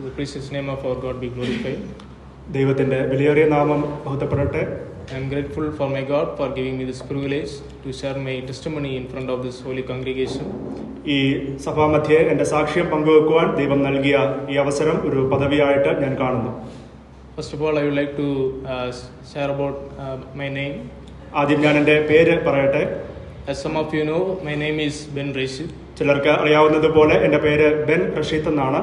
The precious name of our God be glorified. ദൈവത്തിൻ്റെ വിലയേറിയ നാമം മഹത്വപ്പെടട്ടെ. I am grateful for my God for giving me this privilege to share my testimony in front of this holy congregation. ഈ സഭാമധ്യേ എൻ്റെ സാക്ഷ്യം പങ്കുവെക്കുവാൻ ദൈവം നൽകിയ ഈ അവസരം ഒരു പദവിയായിട്ട് ഞാൻ കാണുന്നു. First of all, I would like to share about my name. ആദ്യം ഞാൻ എൻ്റെ പേര് പറയട്ടെ. As some of you know, my name is Ben Rashid. ചിലർക്ക് അറിയാവുന്നതുപോലെ എൻ്റെ പേര് ബെൻ റഷീദ് എന്നാണ്.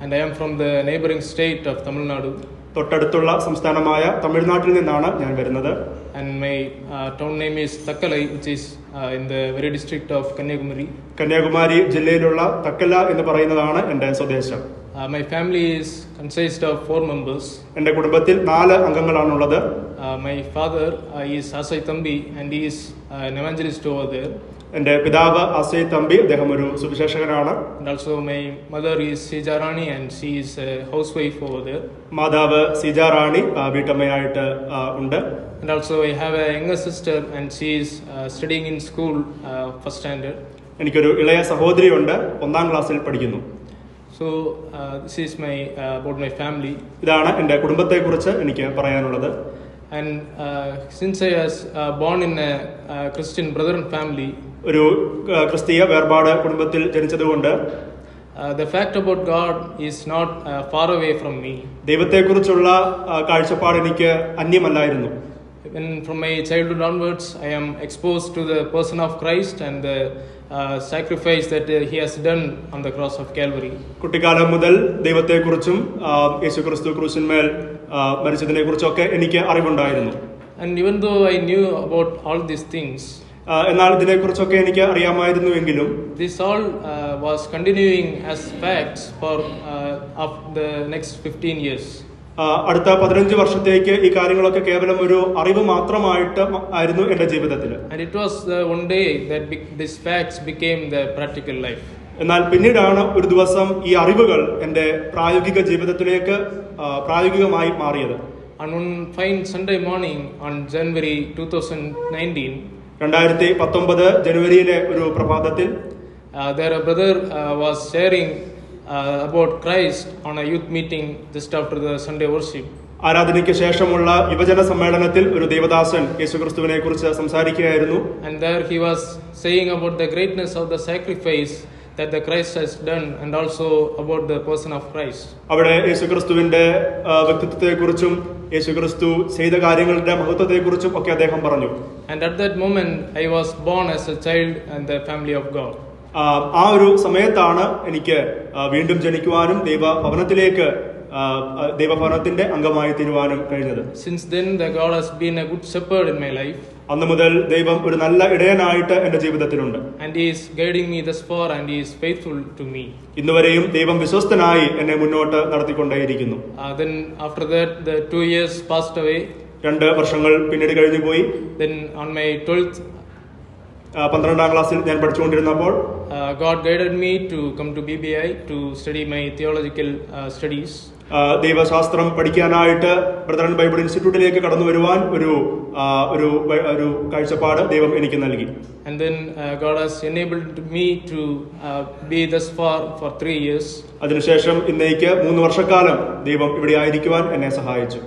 And I am from the neighboring state of Tamil Nadu. തൊട്ടടുത്തുള്ള സംസ്ഥാനമായ തമിഴ്നാട്ടിൽ നിന്നാണ് ഞാൻ വരുന്നത്. And my town name is Takkalai, which is in the very district of Kanyakumari. Kanyakumari ജില്ലയിലുള്ള തക്കല എന്ന് പറയുന്നതാണ് എൻ്റെ സ്വദേശം. My family is consist of 4 members. എൻ്റെ കുടുംബത്തിൽ 4 അംഗങ്ങളാണുള്ളത്. My father is Asai Thambi and he is an evangelist over there. എൻ്റെ പിതാവ് അസൈ തമ്പി, അദ്ദേഹം ഒരു സുവിശേഷകനാണ്. And also my mother is Sijarani and she is a housewife over there. മാതാവ് സിജാറാണി വീട്ടമ്മയായിട്ട് ഉണ്ട്. And also I have a younger sister and she is studying in school first standard. എനിക്കൊരു ഇളയ സഹോദരിയുണ്ട്, 1ാം ക്ലാസ്സിൽ പഠിക്കുന്നു. So this is my about my family. ഇതാണ് എൻ്റെ കുടുംബത്തെക്കുറിച്ച് എനിക്ക് പറയാനുള്ളത്. And since I was born in a Christian brethren family, ഒരു ക്രിസ്തീയ വേർപാട് കുടുംബത്തിൽ ജനിച്ചതുകൊണ്ട് the fact about God is not far away from me. ദൈവത്തെക്കുറിച്ചുള്ള കാഴ്ചപ്പാട് എനിക്ക് അന്യമല്ലായിരുന്നു. When from my childhood onwards, I am exposed to the person of Christ and the sacrifice that he has done on the cross of Calvary. കുട്ടിക്കാലം മുതൽ ദൈവത്തെക്കുറിച്ചും യേശുക്രിസ്തു ക്രൂശിന്മേൽ മരിച്ചതിനെ കുറിച്ചൊക്കെ എനിക്ക് അറിവുണ്ടായിരുന്നു. And even though I knew about all these things, എന്നാൽ ഇതിനെക്കുറിച്ചൊക്കെ എനിക്ക് അറിയാമായിരുന്നുവെങ്കിലും this all was continuing as facts for of the next 15 years. അടുത്ത 15 വർഷത്തേക്ക് ഈ കാര്യങ്ങളൊക്കെ കേവലം ഒരു അറിവ് മാത്രമായിട്ട് ആയിരുന്നു എൻ്റെ ജീവിതത്തിൽ. And it was one day that these facts became the practical life. എന്നാൽ പിന്നീടാണ് ഒരു ദിവസം ഈ അറിവുകൾ എൻ്റെ പ്രായോഗിക ജീവിതത്തിലേക്ക് പ്രായോഗികമായി മാറിയത്. On one fine Sunday morning on January 2019, 2019 ജനുവരിയിലെ ഒരു പ്രഭാതത്തിൽ there a brother was sharing about Christ on a youth meeting just after the Sunday worship. ആരാധനയ്ക്ക് ശേഷമുള്ള യുവജന സമ്മേളനത്തിൽ ഒരു ദേവദാസൻ യേശുക്രിസ്തുവിനെ കുറിച്ച് സംസാരിക്കുകയായിരുന്നു. And there he was saying about the greatness of the sacrifice that the Christ has done and also about the person of Christ. അവിടെ യേശുക്രിസ്തുവിന്റെ വ്യക്തിത്വത്തെക്കുറിച്ചും യേശുക്രിസ്തു ചെയ്ത കാര്യങ്ങളുടെ മഹത്വത്തെക്കുറിച്ചും ഒക്കെ അദ്ദേഹം പറഞ്ഞു. And at that moment I was born as a child in the family of God. ആ ഒരു സമയത്താണ് എനിക്ക് വീണ്ടും ജനിക്കുവാനും ദൈവഭവനത്തിന്റെ അംഗമായി തീരുവാനും കഴിഞ്ഞത്. Since then the God has been a good shepherd in my life. അന്ന് മുതൽ ദൈവം ഒരു നല്ല ഇടയനായിട്ട് എൻ്റെ ജീവിതത്തിലുണ്ട്. And he is guiding me thus far and he is faithful to me. ഇന്നുവരെയും ദൈവം വിശ്വസ്തനായി എന്നെ മുന്നോട്ട് നടത്തിക്കൊണ്ടേയിരിക്കുന്നു. Then after that the 2 years passed away. 2 വർഷങ്ങൾ പിന്നീട് കഴിഞ്ഞു പോയി. Then on my 12th 12ാം ക്ലാസ്സിൽ ഞാൻ പഠിച്ചുകൊണ്ടിരുന്നപ്പോൾ God guided me to come to BBI to study my theological studies. ദൈവശാസ്ത്രം പഠിക്കാനായിട്ട് ബ്രദറൻ ബൈബിൾ ഇൻസ്റ്റിറ്റ്യൂട്ടിലേക്ക് കടന്നു വരുവാൻ ഒരു കാഴ്ചപ്പാട് ദൈവം എനിക്ക് നൽകി. And then God has enabled me to be thus far for 3 years. അതിനുശേഷം ഇന്നേക്ക് 3 വർഷക്കാലം ദൈവം ഇവിടെ ആയിരിക്കുവാൻ എന്നെ സഹായിച്ചു.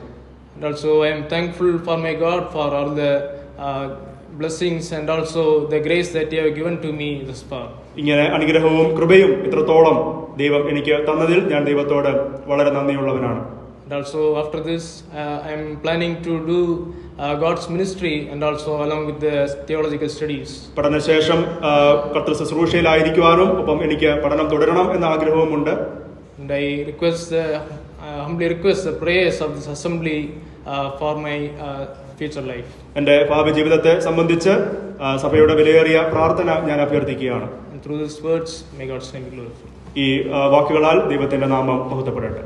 And also I am thankful for my God for all the blessings and also the grace that you have given to me thus far. ഇങ്ങനെ അനുഗ്രഹവും കൃപയും ഇത്രത്തോളം ദൈവം എനിക്ക് തന്നതിൽ ഞാൻ ദൈവത്തോട് വളരെ നന്ദിയുള്ളവനാണ്. And also after this I am planning to do God's ministry and also along with the theological studies. പഠനശേഷം കർത്തൃ ശുശ്രൂഷയിലായിരിക്കുവാനും ഒപ്പം എനിക്ക് പഠനം തുടരണം എന്ന ആഗ്രഹവുമുണ്ട്. And I humbly request the prayers of this assembly for my future life. എൻ്റെ ഭാവി ജീവിതത്തെ സംബന്ധിച്ച് സഭയുടെ വിലയേറിയ പ്രാർത്ഥന ഞാൻ അഭ്യർത്ഥിക്കുകയാണ്. And through these words may God's name be glorified. ഈ വാക്കുകളാൽ ദൈവത്തിന്റെ നാമം മഹത്വപ്പെടട്ടെ.